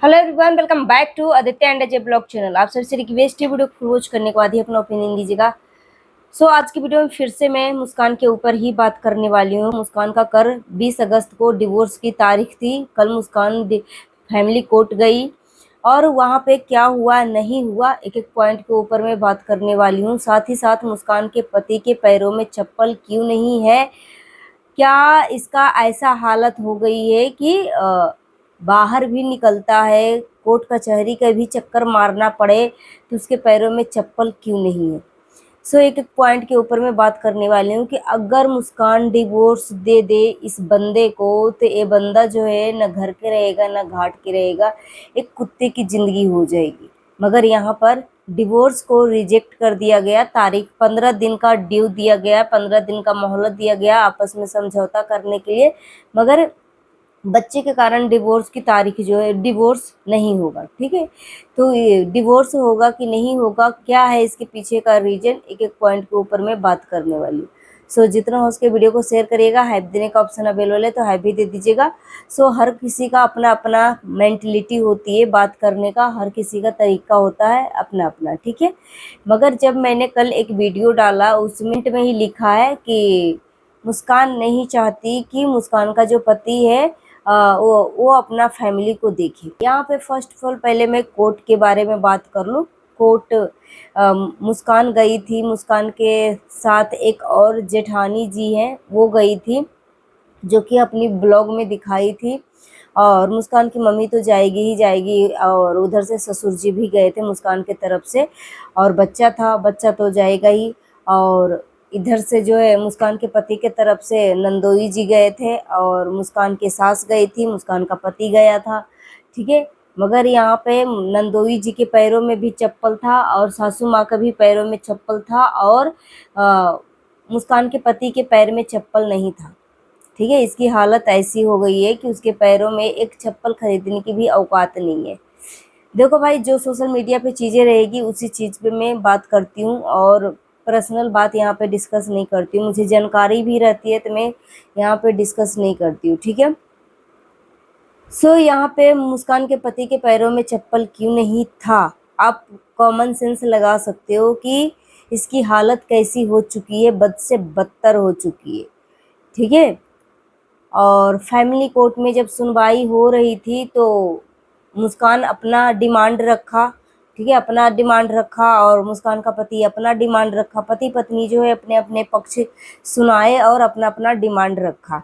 Hello everyone, welcome back to Aditya and Ajay blog channel. आप सबसे request है वीडियो को वॉच करने के बाद ही अपना ओपिनियन दीजिएगा। आज की वीडियो में फिर से मैं मुस्कान के ऊपर ही बात करने वाली हूँ। मुस्कान का कल 20 अगस्त को डिवोर्स की तारीख थी। कल मुस्कान फैमिली कोर्ट गई और वहाँ पे क्या हुआ नहीं हुआ एक एक पॉइंट के ऊपर मैं बात करने वाली हूँ। साथ ही साथ मुस्कान के पति के पैरों में चप्पल क्यों नहीं है, क्या इसका ऐसा हालत हो गई है कि बाहर भी निकलता है, कोर्ट कचहरी का भी चक्कर मारना पड़े तो उसके पैरों में चप्पल क्यों नहीं है। एक एक पॉइंट के ऊपर मैं बात करने वाली हूँ कि अगर मुस्कान डिवोर्स दे दे इस बंदे को तो ये बंदा जो है न घर के रहेगा न घाट के रहेगा, एक कुत्ते की जिंदगी हो जाएगी। मगर यहाँ पर डिवोर्स को रिजेक्ट कर दिया गया। तारीख 15 दिन का ड्यू दिया गया, 15 दिन का मोहलत दिया गया आपस में समझौता करने के लिए। मगर बच्चे के कारण डिवोर्स की तारीख जो है, डिवोर्स नहीं होगा। ठीक है, तो ये डिवोर्स होगा कि नहीं होगा, क्या है इसके पीछे का रीजन, एक एक पॉइंट के ऊपर मैं बात करने वाली हूँ। जितना हो सके वीडियो को शेयर करिएगा। हाइप देने का ऑप्शन अवेलेबल है तो हाइप भी दे दीजिएगा। हर किसी का अपना अपना मेंटलिटी होती है, बात करने का हर किसी का तरीका होता है अपना अपना। ठीक है, मगर जब मैंने कल एक वीडियो डाला उस मिनट में ही लिखा है कि मुस्कान नहीं चाहती कि मुस्कान का जो पति है वो अपना फैमिली को देखे। यहाँ पे फर्स्ट ऑफ ऑल पहले मैं कोर्ट के बारे में बात कर लूँ। कोर्ट मुस्कान गई थी, मुस्कान के साथ एक और जेठानी जी हैं वो गई थी, जो कि अपनी ब्लॉग में दिखाई थी। और मुस्कान की मम्मी तो जाएगी ही जाएगी, और उधर से ससुर जी भी गए थे मुस्कान के तरफ से, और बच्चा था, बच्चा तो जाएगा ही। और इधर से जो है मुस्कान के पति के तरफ से नंदोई जी गए थे, और मुस्कान की सास गई थी, मुस्कान का पति गया था। ठीक है, मगर यहाँ पे नंदोई जी के पैरों में भी चप्पल था और सासू माँ का भी पैरों में चप्पल था, और मुस्कान के पति के पैर में चप्पल नहीं था। ठीक है, इसकी हालत ऐसी हो गई है कि उसके पैरों में एक चप्पल खरीदने की भी औकात नहीं है। देखो भाई, जो सोशल मीडिया पे चीज़ें रहेगी उसी चीज़ पे मैं बात करती हूँ, और पर्सनल बात यहाँ पे डिस्कस नहीं करती हूँ। मुझे जानकारी भी रहती है तो मैं यहाँ पे डिस्कस नहीं करती हूँ। ठीक है, यहाँ पे मुस्कान के पति के पैरों में चप्पल क्यों नहीं था, आप कॉमन सेंस लगा सकते हो कि इसकी हालत कैसी हो चुकी है, बद से बदतर हो चुकी है। ठीक है, और फैमिली कोर्ट में जब सुनवाई हो रही थी तो मुस्कान अपना डिमांड रखा। ठीक है, अपना डिमांड रखा और मुस्कान का पति अपना डिमांड रखा। पति पत्नी जो है अपने अपने पक्ष सुनाए और अपना अपना डिमांड रखा।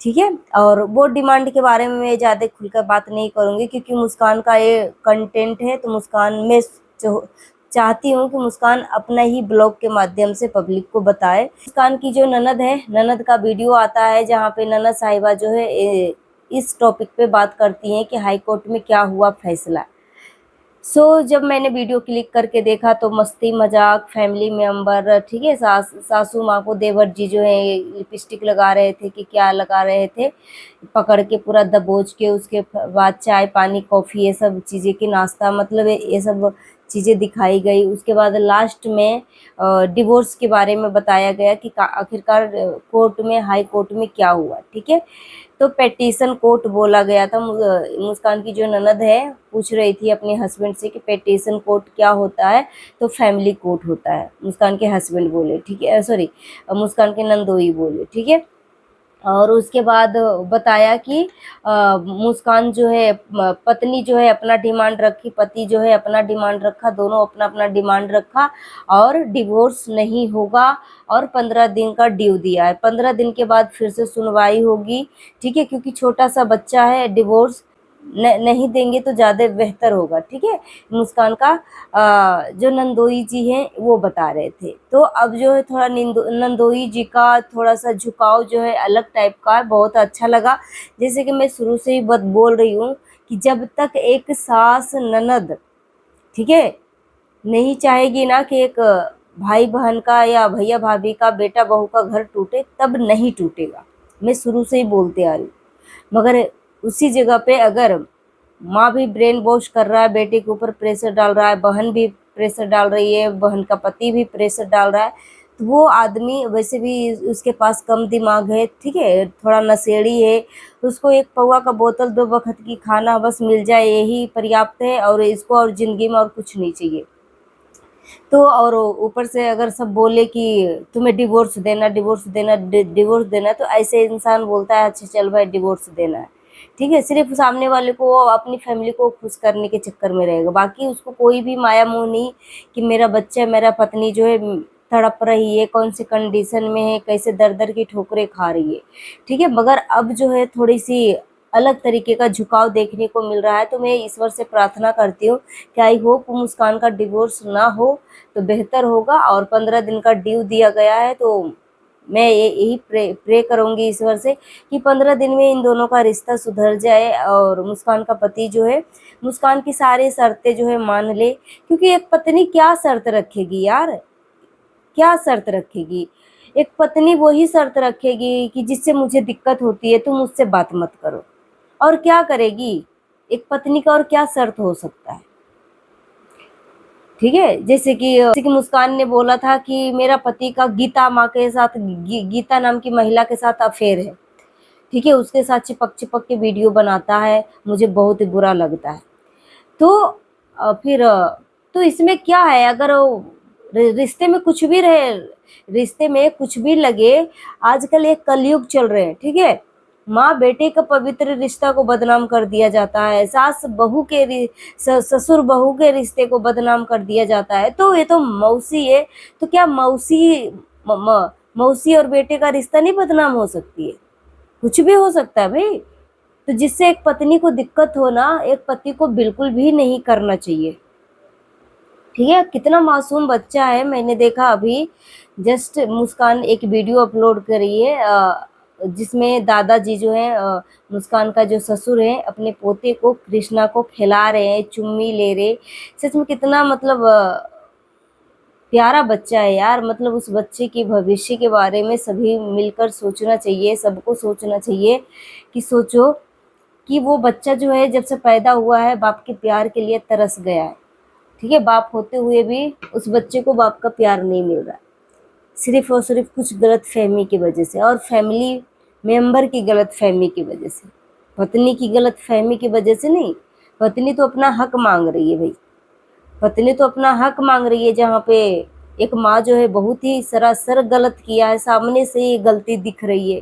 ठीक है, और वो डिमांड के बारे में मैं ज़्यादा खुलकर बात नहीं करूँगी क्योंकि मुस्कान का ये कंटेंट है, तो मुस्कान में चाहती हूँ कि मुस्कान अपना ही ब्लॉग के माध्यम से पब्लिक को बताए। मुस्कान की जो ननद है, ननद का वीडियो आता है जहाँ पे ननद साहिबा जो है इस टॉपिक पे बात करती हैं कि हाई कोर्ट में क्या हुआ फैसला। जब मैंने वीडियो क्लिक करके देखा तो मस्ती मजाक फैमिली मेंबर, ठीक है, सासू माँ को देवर जी जो है लिपस्टिक लगा रहे थे कि क्या लगा रहे थे, पकड़ के पूरा दबोच के, उसके बाद चाय पानी कॉफ़ी ये सब चीज़ें की नाश्ता, मतलब ये सब चीज़ें दिखाई गई। उसके बाद लास्ट में डिवोर्स के बारे में बताया गया कि आखिरकार कोर्ट में, हाई कोर्ट में क्या हुआ। ठीक है, तो पेटिशन कोर्ट बोला गया था। मुस्कान की जो ननद है पूछ रही थी अपने हस्बैंड से कि पेटिशन कोर्ट क्या होता है, तो फैमिली कोर्ट होता है, मुस्कान के हस्बैंड बोले। ठीक है, सॉरी, मुस्कान के नंदोई बोले। ठीक है, और उसके बाद बताया कि मुस्कान जो है, पत्नी जो है अपना डिमांड रखी, पति जो है अपना डिमांड रखा, दोनों अपना अपना डिमांड रखा, और डिवोर्स नहीं होगा, और 15 दिन का ड्यू दिया है। 15 दिन के बाद फिर से सुनवाई होगी। ठीक है, क्योंकि छोटा सा बच्चा है, डिवोर्स नहीं देंगे तो ज़्यादा बेहतर होगा। ठीक है, मुस्कान का जो नंदोई जी हैं वो बता रहे थे। तो अब जो है थोड़ा नंदोई जी का थोड़ा सा झुकाव जो है अलग टाइप का है, बहुत अच्छा लगा। जैसे कि मैं शुरू से ही बोल रही हूँ कि जब तक एक सास ननद, ठीक है, नहीं चाहेगी ना कि एक भाई बहन का या भैया भाभी का, बेटा बहू का घर टूटे, तब नहीं टूटेगा। मैं शुरू से ही बोलते आ रही हूँ। मगर उसी जगह पे अगर माँ भी ब्रेन वॉश कर रहा है, बेटे के ऊपर प्रेशर डाल रहा है, बहन भी प्रेशर डाल रही है, बहन का पति भी प्रेशर डाल रहा है, तो वो आदमी वैसे भी उसके पास कम दिमाग है, ठीक है, थोड़ा नशेड़ी है, उसको एक पौवा का बोतल, 2 वक्त की खाना बस मिल जाए यही पर्याप्त है, और इसको और ज़िंदगी में और कुछ नहीं चाहिए। तो और ऊपर से अगर सब बोले कि तुम्हें डिवोर्स देना, डिवोर्स देना, डिवोर्स देना, तो ऐसे इंसान बोलता है अच्छा चल भाई डिवोर्स देना है, ठीक है, सिर्फ सामने वाले को, अपनी फैमिली को खुश करने के चक्कर में रहेगा, बाकी उसको कोई भी माया मोह नहीं कि मेरा बच्चा, मेरा पत्नी जो है तड़प रही है, कौन सी कंडीशन में है, कैसे दर दर की ठोकरें खा रही है, ठीक है। मगर अब जो है थोड़ी सी अलग तरीके का झुकाव देखने को मिल रहा है, तो मैं ईश्वर से प्रार्थना करती हूँ कि आई होप मुस्कान का डिवोर्स ना हो तो बेहतर होगा। और 15 दिन का ड्यू दिया गया है, तो मैं यही प्रे करूंगी ईश्वर से कि 15 दिन में इन दोनों का रिश्ता सुधर जाए, और मुस्कान का पति जो है मुस्कान की सारी शर्तें जो है मान ले, क्योंकि एक पत्नी क्या शर्त रखेगी यार, क्या शर्त रखेगी? एक पत्नी वही शर्त रखेगी कि जिससे मुझे दिक्कत होती है तुम मुझसे बात मत करो, और क्या करेगी? एक पत्नी का और क्या शर्त हो सकता है, ठीक है। जैसे कि मुस्कान ने बोला था कि मेरा पति का गीता माँ के साथ, गीता नाम की महिला के साथ अफेयर है, ठीक है, उसके साथ चिपक चिपक के वीडियो बनाता है, मुझे बहुत ही बुरा लगता है। तो फिर तो इसमें क्या है, अगर रिश्ते में कुछ भी रहे, रिश्ते में कुछ भी लगे, आजकल एक कलयुग चल रहे हैं, ठीक है, माँ बेटे का पवित्र रिश्ता को बदनाम कर दिया जाता है, सास बहू के ससुर बहू के रिश्ते को बदनाम कर दिया जाता है, तो ये तो मौसी है, तो क्या मौसी और बेटे का रिश्ता नहीं बदनाम हो सकती है? कुछ भी हो सकता है भाई। तो जिससे एक पत्नी को दिक्कत हो ना, एक पति को बिल्कुल भी नहीं करना चाहिए, ठीक है। कितना मासूम बच्चा है, मैंने देखा अभी जस्ट मुस्कान एक वीडियो अपलोड करी है, जिसमें दादाजी जो है, मुस्कान का जो ससुर है, अपने पोते को कृष्णा को खिला रहे हैं, चुम्मी ले रहे। सच में कितना मतलब प्यारा बच्चा है यार, मतलब उस बच्चे के भविष्य के बारे में सभी मिलकर सोचना चाहिए, सबको सोचना चाहिए कि सोचो कि वो बच्चा जो है जब से पैदा हुआ है बाप के प्यार के लिए तरस गया है, ठीक है, बाप होते हुए भी उस बच्चे को बाप का प्यार नहीं मिल रहा है, सिर्फ और सिर्फ कुछ गलत फहमी की वजह से, और फैमिली मेंबर की गलत फहमी की वजह से, पत्नी की गलत फहमी की वजह से नहीं। पत्नी तो अपना हक मांग रही है भाई, पत्नी तो अपना हक मांग रही है, जहाँ पे एक माँ जो है बहुत ही सरासर गलत किया है, सामने से ये गलती दिख रही है।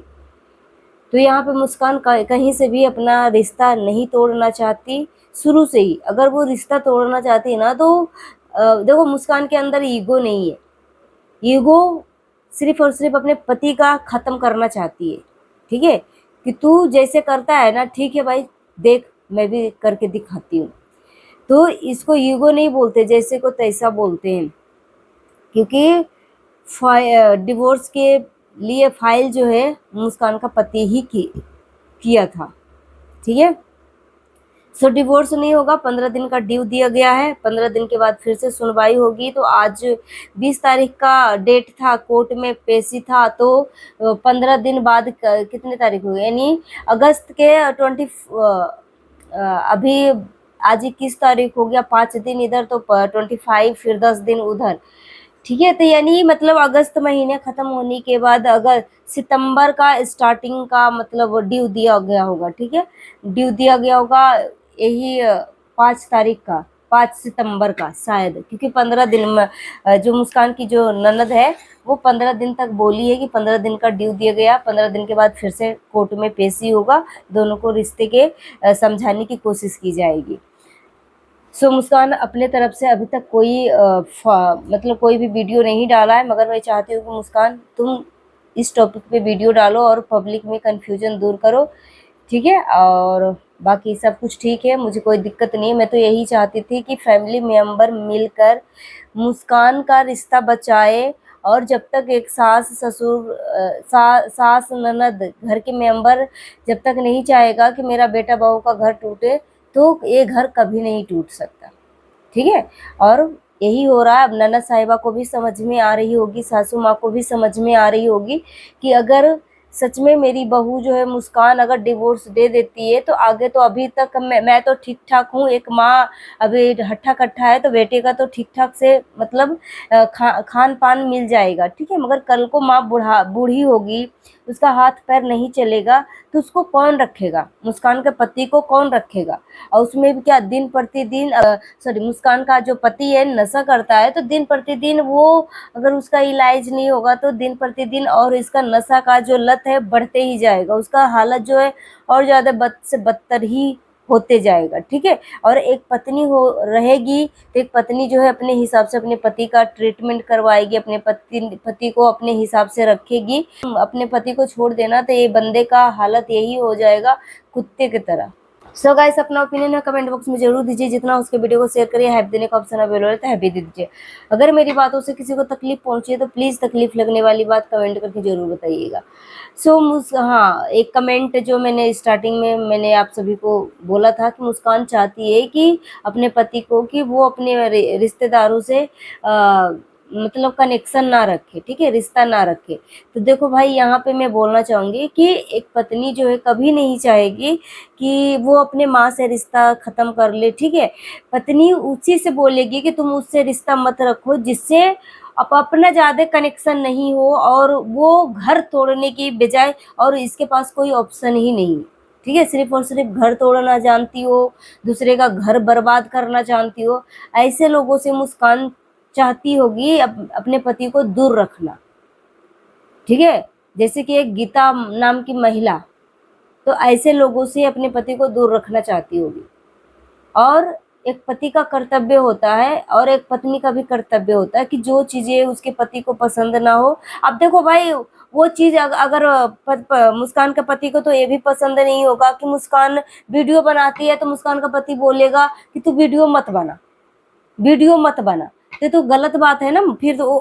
तो यहाँ पे मुस्कान कहीं से भी अपना रिश्ता नहीं तोड़ना चाहती, शुरू से ही अगर वो रिश्ता तोड़ना चाहती है ना, तो देखो मुस्कान के अंदर ईगो नहीं है, ईगो सिर्फ और सिर्फ अपने पति का खत्म करना चाहती है, ठीक है, कि तू जैसे करता है ना, ठीक है भाई, देख मैं भी करके दिखाती हूँ। तो इसको ईगो नहीं बोलते, जैसे को तैसा बोलते हैं, क्योंकि डिवोर्स के लिए फाइल जो है मुस्कान का पति ही किया था, ठीक है। सो डिवोर्स नहीं होगा, 15 दिन का ड्यू दिया गया है, 15 दिन के बाद फिर से सुनवाई होगी। तो आज 20 तारीख का डेट था, कोर्ट में पेशी था, तो 15 दिन बाद कितने तारीख हो गई, यानी अगस्त के अभी आज 21 तारीख हो गया, 5 दिन इधर तो 25, फिर 10 दिन उधर, ठीक है। तो यानी मतलब अगस्त महीने खत्म होने के बाद अगर सितंबर का स्टार्टिंग का मतलब ड्यू दिया गया होगा, ठीक है, ड्यू दिया गया होगा यही 5 तारीख का, 5 सितंबर का शायद, क्योंकि 15 दिन में जो मुस्कान की जो ननद है वो 15 दिन तक बोली है कि 15 दिन का ड्यू दिया गया, 15 दिन के बाद फिर से कोर्ट में पेशी होगा, दोनों को रिश्ते के समझाने की कोशिश की जाएगी। सो मुस्कान अपने तरफ से अभी तक कोई मतलब कोई भी वीडियो नहीं डाला है, मगर मैं चाहती हूँ कि मुस्कान तुम इस टॉपिक पे वीडियो डालो और पब्लिक में कन्फ्यूजन दूर करो, ठीक है। और बाकी सब कुछ ठीक है, मुझे कोई दिक्कत नहीं है। मैं तो यही चाहती थी कि फैमिली मेंबर मिलकर मुस्कान का रिश्ता बचाए, और जब तक एक सास ससुर सास ननद घर के मेंबर जब तक नहीं चाहेगा कि मेरा बेटा बहू का घर टूटे, तो ये घर कभी नहीं टूट सकता, ठीक है। और यही हो रहा है, अब ननद साहिबा को भी समझ में आ रही होगी, सासू माँ को भी समझ में आ रही होगी कि अगर सच में मेरी बहू जो है मुस्कान अगर डिवोर्स दे देती है तो आगे तो अभी तक मैं तो ठीक ठाक हूँ, एक माँ अभी हट्ठा कट्ठा है तो बेटे का तो ठीक ठाक से मतलब खान पान मिल जाएगा, ठीक है। मगर कल को माँ बूढ़ी होगी, उसका हाथ पैर नहीं चलेगा, तो उसको कौन रखेगा, मुस्कान के पति को कौन रखेगा। और उसमें भी क्या दिन प्रतिदिन सॉरी मुस्कान का जो पति है नशा करता है, तो दिन प्रतिदिन वो अगर उसका इलाज नहीं होगा तो दिन प्रतिदिन और इसका नशा का जो लत है बढ़ते ही जाएगा, उसका हालत जो है और ज्यादा बद से बदतर ही होते जाएगा, ठीक है। और एक पत्नी हो रहेगी तो एक पत्नी जो है अपने हिसाब से अपने पति का ट्रीटमेंट करवाएगी, अपने पति को अपने हिसाब से रखेगी। अपने पति को छोड़ देना तो ये बंदे का हालत यही हो जाएगा कुत्ते की तरह। सो गाइस अपना ओपिनियन है कमेंट बॉक्स में जरूर दीजिए, जितना उसके वीडियो को शेयर करिए, हैप देने का ऑप्शन अवेलेबल है तो हैप्पी दे दीजिए। अगर मेरी बातों से किसी को तकलीफ पहुंची है तो प्लीज़ तकलीफ लगने वाली बात कमेंट करके जरूर बताइएगा। हाँ, एक कमेंट जो मैंने स्टार्टिंग में मैंने आप सभी को बोला था कि मुस्कान चाहती है कि अपने पति को कि वो अपने रिश्तेदारों से मतलब कनेक्शन ना रखे, ठीक है, रिश्ता ना रखे। तो देखो भाई यहाँ पे मैं बोलना चाहूँगी कि एक पत्नी जो है कभी नहीं चाहेगी कि वो अपने माँ से रिश्ता ख़त्म कर ले, ठीक है। पत्नी उसी से बोलेगी कि तुम उससे रिश्ता मत रखो जिससे अपना ज़्यादा कनेक्शन नहीं हो और वो घर तोड़ने की बजाय और इसके पास कोई ऑप्शन ही नहीं, ठीक है, सिर्फ और सिर्फ घर तोड़ना जानती हो, दूसरे का घर बर्बाद करना जानती हो, ऐसे लोगों से मुस्कान चाहती होगी अपने पति को दूर रखना, ठीक है। जैसे कि एक गीता नाम की महिला तो ऐसे लोगों से अपने पति को दूर रखना चाहती होगी। और एक पति का कर्तव्य होता है और एक पत्नी का भी कर्तव्य होता है कि जो चीजें उसके पति को पसंद ना हो, अब देखो भाई वो चीज अगर मुस्कान के पति को तो ये भी पसंद नहीं होगा कि मुस्कान वीडियो बनाती है, तो मुस्कान का पति बोलेगा कि तू वीडियो मत बना, वीडियो मत बना, तो गलत बात है ना। फिर तो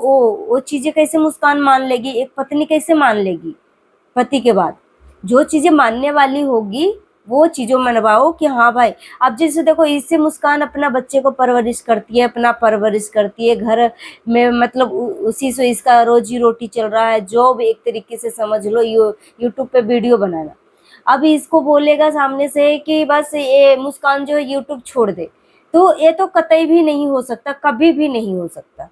वो चीजें कैसे मुस्कान मान लेगी, एक पत्नी कैसे मान लेगी पति के बाद। जो चीजें मानने वाली होगी वो चीजों मनवाओ कि हाँ भाई। अब जैसे देखो इससे मुस्कान अपना बच्चे को परवरिश करती है, अपना परवरिश करती है घर में, मतलब उसी से इसका रोजी रोटी चल रहा है, जॉब एक तरीके से समझ लो, यूट्यूब पे वीडियो बनाना। अब इसको बोलेगा सामने से कि बस ये मुस्कान जो है यूट्यूब छोड़ दे, तो ये तो कतई भी नहीं हो सकता, कभी भी नहीं हो सकता,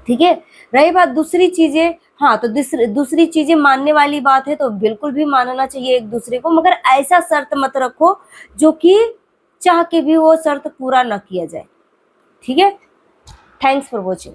ठीक है। रही बात दूसरी चीजें, हाँ तो दूसरी चीजें मानने वाली बात है तो बिल्कुल भी मानना चाहिए एक दूसरे को, मगर ऐसा शर्त मत रखो जो कि चाह के भी वो शर्त पूरा ना किया जाए, ठीक है। Thanks for watching.